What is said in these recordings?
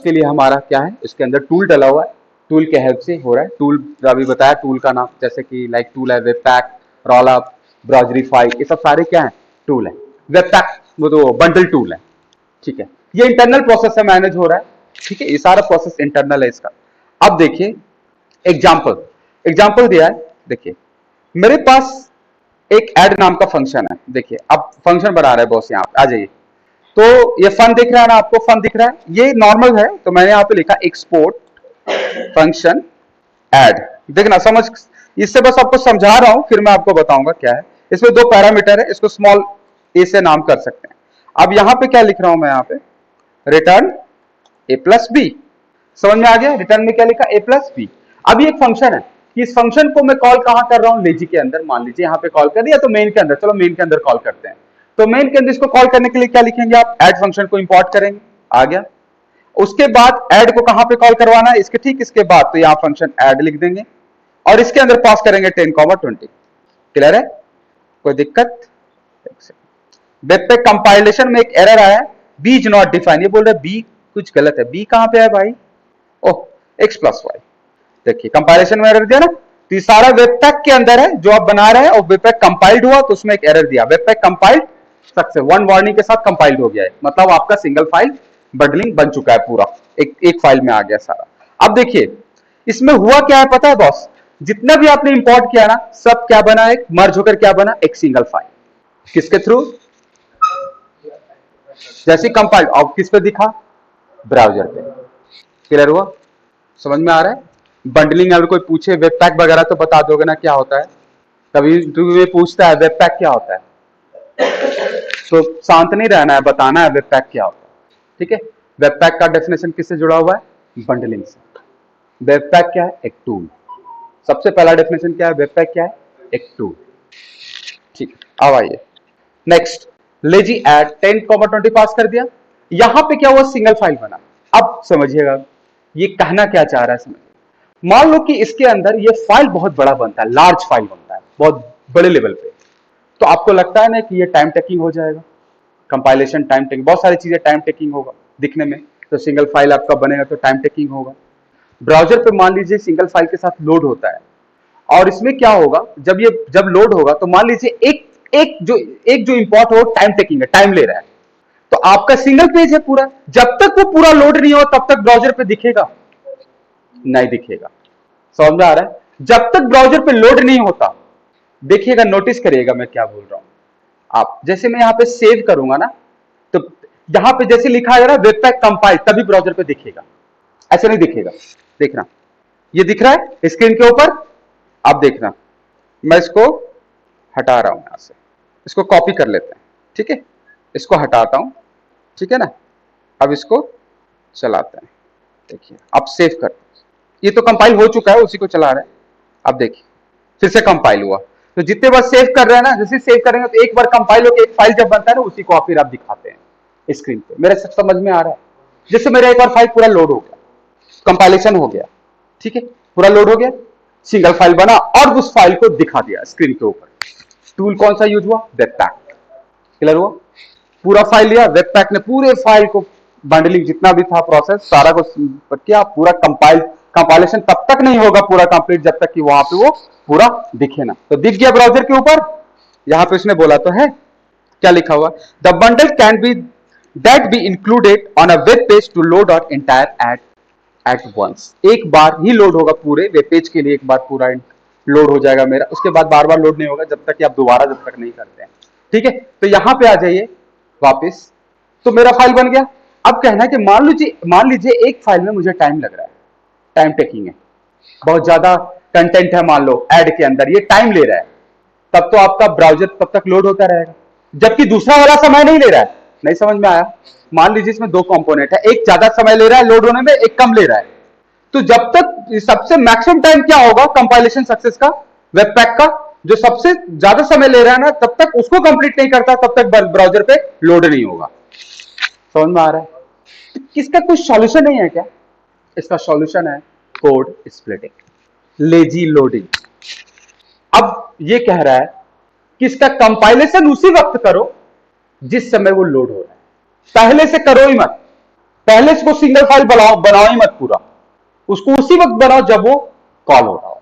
उसके लिए हमारा क्या है, इसके अंदर टूल डला हुआ है, टूल के हेल्प से हो रहा है। टूल अभी बताया, टूल का नाम जैसे कि लाइक टूल है वेबपैक, रोलअप, ब्राउजरीफाई, ये सब सारे क्या है, टूल है। वेबपैक वो तो बंडल टूल है, ठीक है। ये इंटरनल प्रोसेस से मैनेज हो रहा है, ठीक है, ये सारा प्रोसेस इंटरनल है इसका। अब देखिए एग्जाम्पल, एग्जाम्पल दिया है, देखिए मेरे पास एक ऐड नाम का फंक्शन है। देखिए अब फंक्शन बना रहा है बॉस, यहाँ पे आ जाइए। तो ये फन दिख रहा है ना आपको, फन दिख रहा है, ये नॉर्मल है, तो मैंने यहाँ पे लिखा एक्सपोर्ट फंक्शन ऐड। देखना समझ, इससे बस आपको समझा रहा हूं, फिर मैं आपको बताऊंगा क्या है। इसमें दो पैरामीटर है, इसको स्मॉल ए से नाम कर सकते हैं। अब यहां पे क्या लिख रहा हूं मैं, यहाँ पे रिटर्न ए प्लस बी। समझ में आ गया, रिटर्न में क्या लिखा, ए प्लस बी। अब ये एक फंक्शन है कि इस फंक्शन को मैं कॉल कहां कर रहा हूं, लेजी के अंदर। मान लीजिए यहाँ पे कॉल कर दिया, तो मेन के अंदर, चलो मेन के अंदर कॉल करते हैं। तो मेन के अंदर इसको कॉल करने के लिए क्या लिखेंगे आप, ऐड फंक्शन को इंपोर्ट करेंगे, आ गया। उसके बाद ऐड को कहां पे कॉल करवाना है, इसके ठीक इसके बाद, तो यहां फंक्शन ऐड लिख देंगे और इसके अंदर पास करेंगे 10,20। क्लियर है, कोई दिक्कत। वेब पे कंपाइलेशन में एक एरर आया है, बी इज नॉट डिफाइन, ये बोल रहा है बी कुछ गलत है। बी कहां पे है भाई, ओह एक्स प्लस वाई। देखिए कंपाइलेशन में एरर दिया ना, तो ये सारा वेबपैक के अंदर है जो आप बना रहे हैं, और वेबपैक कंपाइल्ड हुआ तो उसमें एक एरर दिया, webpack compiled success, one warning के साथ कंपाइल्ड हो गया है, मतलब आपका सिंगल फाइल बंडलिंग बन चुका है पूरा, एक फाइल में आ गया सारा। अब देखिए इसमें हुआ क्या है पता है बॉस, जितना भी आपने इंपोर्ट किया ना, सब क्या बना, एक मर्ज होकर क्या बना, एक सिंगल फाइल। किसके थ्रू, जैसे कंपाइल्ड, अब किस पे दिखा, ब्राउजर पे। क्लियर हुआ, समझ में आ रहा है। बंडलिंग अगर कोई पूछे वेबपैक वगैरह तो बता दोगे ना क्या होता है, कभी तुम्हें पूछता है वेबपैक क्या होता है, तो शांत नहीं रहना है, बताना है वेबपैक क्या होता है, ठीक है। वेबपैक का डेफिनेशन किससे जुड़ा हुआ है, बंडलिंग से। वेबपैक क्या है, एक टूल। सबसे पहला डेफिनेशन क्या है, वेबपैक क्या है, एक टूल, ठीक। अब आइए नेक्स्ट, लेजी ऐड 10,20 पास कर दिया, यहां पे क्या हुआ, सिंगल फाइल बना। अब समझिएगा ये कहना क्या चाह रहा है, समझिए। मान लो कि इसके अंदर ये फाइल बहुत बड़ा बनता है, लार्ज फाइल बनता है बहुत बड़े लेवल पे, तो आपको लगता है ना कि ये टाइम टेकिंग हो जाएगा, कंपाइलेशन टाइम टेकिंग, बहुत सारी चीजें टाइम टेकिंग होगा दिखने में, तो सिंगल फाइल आपका बनेगा तो टाइम टेकिंग होगा। ब्राउजर पे मान लीजिए सिंगल फाइल के साथ लोड होता है, और इसमें क्या होगा, जब लोड होगा तो मान लीजिए एक जो इंपोर्ट हो टाइम टेकिंग है, टाइम ले रहा है, तो आपका सिंगल पेज है पूरा, जब तक वो पूरा लोड नहीं हो तब तक ब्राउजर पे दिखेगा नहीं, दिखेगा। समझ में आ रहा है, जब तक ब्राउजर पे लोड नहीं होता, देखिएगा नोटिस करिएगा मैं क्या बोल रहा हूं। आप जैसे मैं यहां पे सेव करूंगा ना, तो यहां पे जैसे लिखा है ना वेबपैक कंपाइल, तभी ब्राउजर पे दिखेगा, ऐसे नहीं दिखेगा। देखना ये दिख रहा है स्क्रीन के ऊपर, आप देखना मैं इसको हटा रहा हूं यहां से, इसको कॉपी कर लेते हैं, ठीक है, इसको हटाता हूं, ठीक है ना। अब इसको चलाते हैं, देखिए अब सेव करते हैं, ये तो कंपाइल हो चुका है, उसी को चला रहे हैं। अब देखिए फिर से कंपाइल हुआ, तो जितने बार सेव कर रहे हैं ना, जैसे सेव करेंगे तो एक बार कंपाइल होकर एक फाइल जब बनता है ना, उसी को फिर आप दिखाते हैं स्क्रीन पे। मेरे सब समझ में आ रहा है, जैसे मेरा एक बार फाइल पूरा लोड हो गया, कंपाइलेशन हो गया, ठीक है, पूरा लोड हो गया, सिंगल फाइल बना और उस फाइल को दिखा दिया स्क्रीन के ऊपर। टूल कौन सा यूज हुआ, वेबपैक। क्लियर हुआ, पूरा फाइल लिया, वेबपैक ने पूरे फाइल को बंडलिंग जितना भी था प्रोसेस सारा को किया, पूरा कंपाइलेशन तब तक नहीं होगा पूरा कंप्लीट जब तक कि वहां पे वो पूरा दिखे ना। तो दिख गया ब्राउजर के ऊपर, यहां पे उसने बोला तो है, क्या लिखा हुआ, the bundle can be that be included on a web page to load out entire at once. एक बार ही लोड होगा पूरे वेब पेज के लिए, एक बार पूरा लोड हो जाएगा मेरा, उसके बाद बार बार लोड नहीं होगा जब तक कि आप दोबारा जब तक नहीं करते हैं, ठीक है। तो यहां पे आ जाइए वापस, तो मेरा फाइल बन गया। अब कहना है कि मान लीजिए एक फाइल में मुझे टाइम लग रहा है, टाइम टेकिंग है, बहुत ज्यादा कंटेंट है मान लो ऐड के अंदर, ये टाइम ले रहा है, तब तो आपका ब्राउजर तब तक लोड होता रहेगा, जबकि दूसरा वाला समय नहीं ले रहा है। नहीं समझ में आया, मान लीजिए इसमें दो कंपोनेंट है, एक ज्यादा समय ले रहा है लोड होने में, एक कम ले रहा है, तो जब तक सबसे मैक्सिमम टाइम क्या होगा कंपाइलेशन सक्सेस का, वेबपैक का, जो सबसे ज्यादा समय ले रहा है ना, तब तक उसको कंप्लीट नहीं करता, तब तक ब्राउजर पे लोड नहीं होगा। समझ में आ रहा है, तो इसका कुछ सॉल्यूशन नहीं है क्या, इसका सॉल्यूशन है कोड स्प्लिटिंग, लेजी लोडिंग। अब ये कह रहा है कि इसका कंपाइलेशन उसी वक्त करो जिस समय वो लोड हो रहा है, पहले से करो ही मत, पहले इसको सिंगल फाइल बनाओ ही मत पूरा, उसको उसी वक्त बनाओ जब वो कॉल हो रहा हो।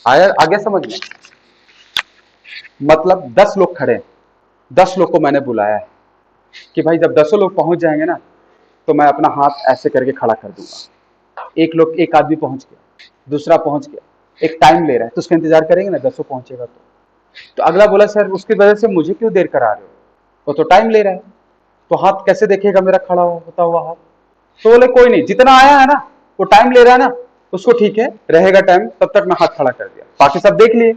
आया आगे समझ में? मतलब 10 लोग खड़े हैं, 10 लोग को मैंने बुलाया है कि भाई जब 10 लोग पहुंच जाएंगे ना तो मैं अपना हाथ ऐसे करके खड़ा कर दूंगा। एक आदमी पहुंच गया, दूसरा पहुंच गया, एक टाइम ले रहा है तो उसका इंतजार करेंगे ना, 10 पहुंचेगा तो अगला बोला सर उसकी वजह से मुझे क्यों देर करा रहे हो, वो तो टाइम ले रहा है, तो हाथ कैसे देखेगा मेरा खड़ा होता हुआ हाथ। तो बोले कोई नहीं, जितना आया है ना वो टाइम ले रहा है ना, उसको ठीक है रहेगा टाइम, तब तक मैं हाथ खड़ा कर दिया। बाकी सब देख लिए,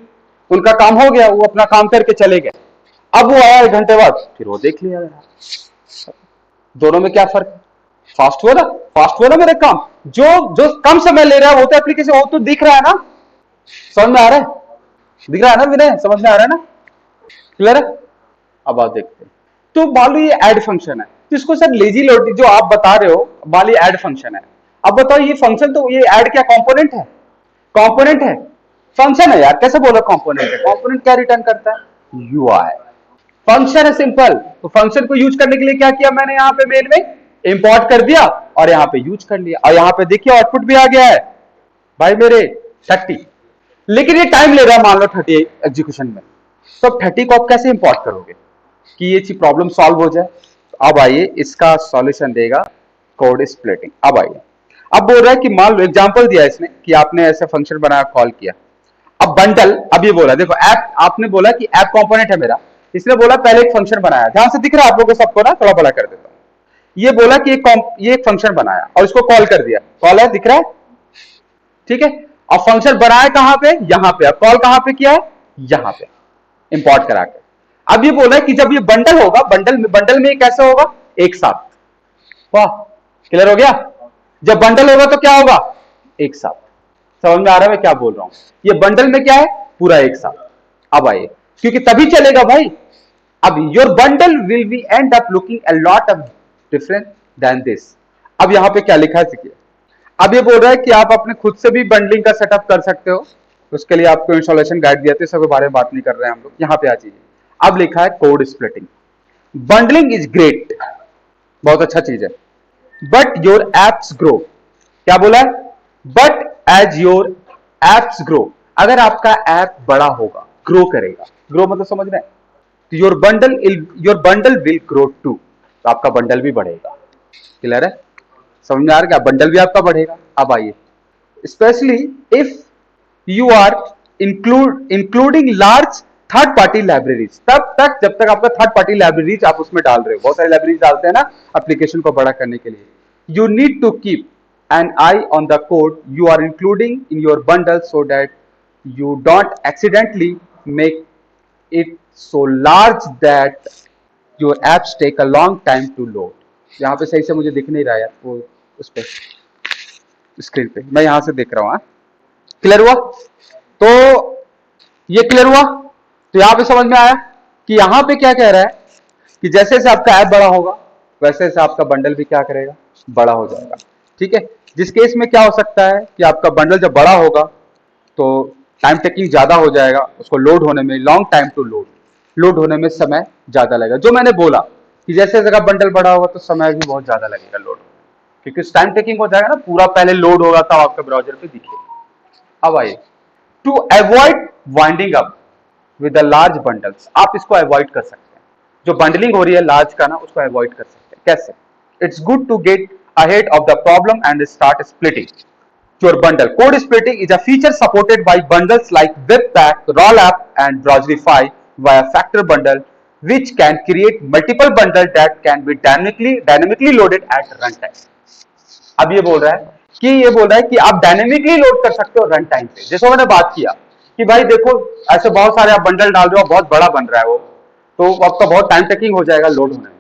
उनका काम हो गया, वो अपना काम करके चले गए। अब वो आया 1 घंटे बाद, फिर वो देख लिया। दोनों में क्या फर्क है? फास्ट हुआ ना मेरा काम। जो जो कम समय ले रहा है वो तो एप्लीकेशन, वो तो दिख रहा है ना, समझ में आ रहा है? दिख रहा है ना विनय, समझ में आ रहा है ना? क्लियर है? अब आप देखते हैं, तो मान लो ये ऐड फंक्शन है, तो इसको सर लेजी लोडिंग जो आप बता रहे हो, मान लो ऐड फंक्शन है। अब बताओ ये फंक्शन, तो ये ऐड क्या कंपोनेंट है? कंपोनेंट है, फंक्शन है यार, कैसे बोलो कंपोनेंट है? कंपोनेंट क्या रिटर्न करता है? यूआई। फंक्शन है सिंपल, तो फंक्शन को यूज करने के लिए क्या किया मैंने, यहाँ पे मेन में इंपोर्ट कर दिया और यहाँ पे यूज कर लिया, और यहाँ पे देखिए आउटपुट भी आ गया है भाई मेरे 30। लेकिन ये टाइम ले रहा है मान लो 30 एग्जीक्यूशन में, तो 30 को आप कैसे इंपोर्ट करोगे कि ये चीज प्रॉब्लम सॉल्व हो जाए? अब आइए इसका सॉल्यूशन देगा कोड स्प्लिटिंग। अब आइए, अब बोल रहा है कि मान लो एग्जांपल दिया इसने कि आपने ऐसे फंक्शन बनाया, कॉल किया। अब बंडल, अब ये बोला देखो ऐप, आपने बोला कि ऐप कंपोनेंट है मेरा, इसने बोला पहले एक फंक्शन बनाया, ध्यान से दिख रहा है आप लोगों को सबको ना, थोड़ा बड़ा कर देता हूं। ये बोला कि ये एक फंक्शन बनाया और इसको कॉल कर दिया, कॉल है दिख रहा है, ठीक है। अब फंक्शन बनाया कहां पे? यहां पे। अब कॉल कहां पे किया है? यहां पे, इंपोर्ट करा के। अब ये बोला है कि जब ये बंडल होगा, बंडल में कैसे होगा? एक साथ। वाह, क्लियर हो गया? जब बंडल होगा तो क्या होगा? एक साथ। समझ में आ रहा है मैं क्या बोल रहा हूं? ये बंडल में क्या है? पूरा एक साथ। अब आइए, क्योंकि तभी चलेगा भाई। अब your bundle will be end up looking a lot of different than this. अब यहां पे क्या लिखा है देखिए, अब ये बोल रहा है कि आप अपने खुद से भी बंडलिंग का सेटअप कर सकते हो, उसके लिए आपको इंस्टॉलेशन गाइड दिया था, इसके बारे में बात नहीं कर रहे हैं हम लोग, यहां पे आ जाइए। अब लिखा है code splitting. Bundling is great, बहुत अच्छा चीज है, बट योर एप्स ग्रो। क्या बोला है? But as your apps grow, अगर आपका ऐप बड़ा होगा, ग्रो करेगा, ग्रो मतलब समझ रहे हैं, तो your bundle will grow too, तो आपका बंडल भी बढ़ेगा। क्लियर है? समझ में आ रहा है क्या? बंडल भी आपका बढ़ेगा। अब आइए, specially if you are including large third party libraries, तब तक जब तक आपका थर्ड पार्टी लाइब्रेरीज आप उसमें डाल रहे हो, बहुत सारी लाइब्रेरीज डालते हैं ना एप्लीकेशन को बड़ा करने के लिए। You need to keep an eye on the code you are including in your bundle so that you don't accidentally make it so large that your apps take a long time to load। यहां पे सही से मुझे दिख नहीं रहा है वो, उस पे स्क्रीन पे मैं यहां से देख रहा हूं। क्लियर हुआ? तो ये क्लियर हुआ? तो यहां पे समझ में आया कि यहां पे क्या कह रहा है कि जैसे जैसे आपका ऐप बड़ा होगा वैसे वैसे आपका बंडल भी क्या करेगा? बड़ा हो जाएगा। ठीक है, जिस केस में क्या हो सकता है कि आपका बंडल जब बड़ा होगा तो टाइम टेकिंग ज्यादा हो जाएगा, उसको लोड होने में लॉन्ग टाइम टू लोड होने में समय ज्यादा लगेगा। जो मैंने बोला कि जैसे जगह बंडल बड़ा होगा तो समय भी बहुत ज्यादा लगेगा लोड, क्योंकि टाइम टेकिंग हो जाएगा ना, पूरा पहले लोड होगा तब आपके ब्राउजर पे दिखेगा। अब आइए, to avoid winding up with the large bundles, आप इसको अवॉइड कर सकते हैं, जो बंडलिंग हो रही है लार्ज का ना, उसको अवॉइड कर सकते हैं। कैसे? It's good to get ahead of the problem and start splitting your bundle। Code splitting is a feature supported by bundles like Webpack, Rollup, and Browserify via Factor Bundle, which can create multiple bundles that can be dynamically loaded at runtime। अब ये बोल रहा है कि आप dynamically load कर सकते हो रन टाइम पे। जैसे मैंने बात किया कि भाई देखो ऐसे बहुत सारे आप बंडल डाल रहे हो, बहुत बड़ा बन रहा है वो, तो आपका बहुत टाइम टेकिंग हो जाएगा लोड होने में।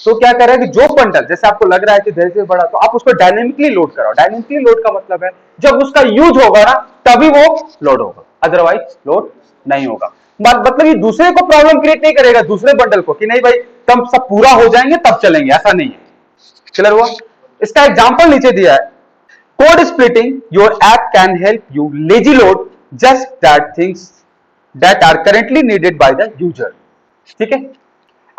तो क्या कर रहा है कि जो बंडल जैसे आपको लग रहा है कि धीरे धीरे बड़ा, तो आप उसको डायनेमिकली लोड कराओ। डायनेमिकली लोड का मतलब है जब उसका यूज होगा ना तभी वो लोड होगा, अदरवाइज लोड नहीं होगा। मतलब ये दूसरे को प्रॉब्लम क्रिएट नहीं करेगा, दूसरे बंडल को, कि नहीं भाई तब सब पूरा हो जाएंगे तब चलेंगे, ऐसा नहीं है। क्लियर हुआ? इसका एग्जांपल नीचे दिया है, code splitting your app can help you lazy load just that things that are currently needed by the user. ठीक है,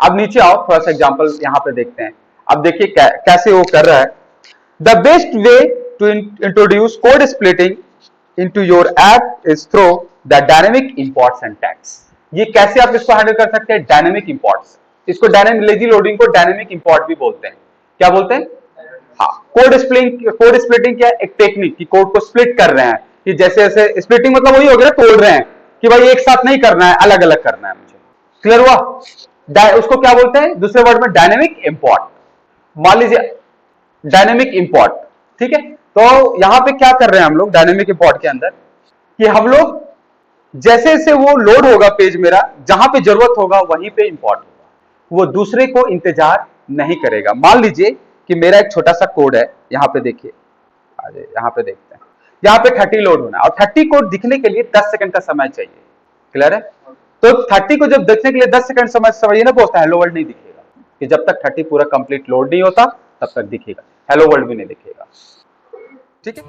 अब नीचे आओ, थोड़ा सा एग्जांपल यहां पे देखते हैं। अब देखिए कैसे वो कर रहा है। The best way to introduce code splitting into your app is through the dynamic imports and tags। ये कैसे आप इसको हैंडल कर सकते हैं? डायनेमिक इंपोर्ट्स, इसको डायनेमिक लेजी लोडिंग को डायनेमिक इंपोर्ट भी बोलते हैं। क्या बोलते हैं? हाँ, कोड स्प्लिटिंग क्या है? एक टेक्निक कि कोड को स्प्लिट कर रहे हैं, कि जैसे जैसे स्प्लिटिंग मतलब वही हो गया, तोड़ रहे हैं कि भाई एक साथ नहीं करना है, अलग अलग करना है मुझे। क्लियर हुआ? उसको क्या बोलते हैं दूसरे वर्ड में? Dynamic import. मान लीजिए डायनेमिक इंपोर्ट, ठीक है। तो यहां पे क्या कर रहे हैं हम लोग डायनेमिक इंपोर्ट के अंदर, कि हम लोग जैसे जैसे वो लोड होगा पेज मेरा, जहां पे जरूरत होगा वहीं पे इंपोर्ट होगा, वो दूसरे को इंतजार नहीं करेगा। मान लीजिए कि मेरा एक छोटा सा कोड है, यहां पे देखिए, यहां पे देखते हैं, यहां पे 30 लोड होना है और 30 कोड दिखने के लिए 10 सेकंड का समय चाहिए। क्लियर है? तो 30 को जब देखने के लिए 10 सेकंड समय समझिए ना, बोलता है हेलो वर्ल्ड नहीं दिखेगा, कि जब तक 30 पूरा कंप्लीट लोड नहीं होता तब तक दिखेगा, हेलो वर्ल्ड भी नहीं दिखेगा। ठीक है।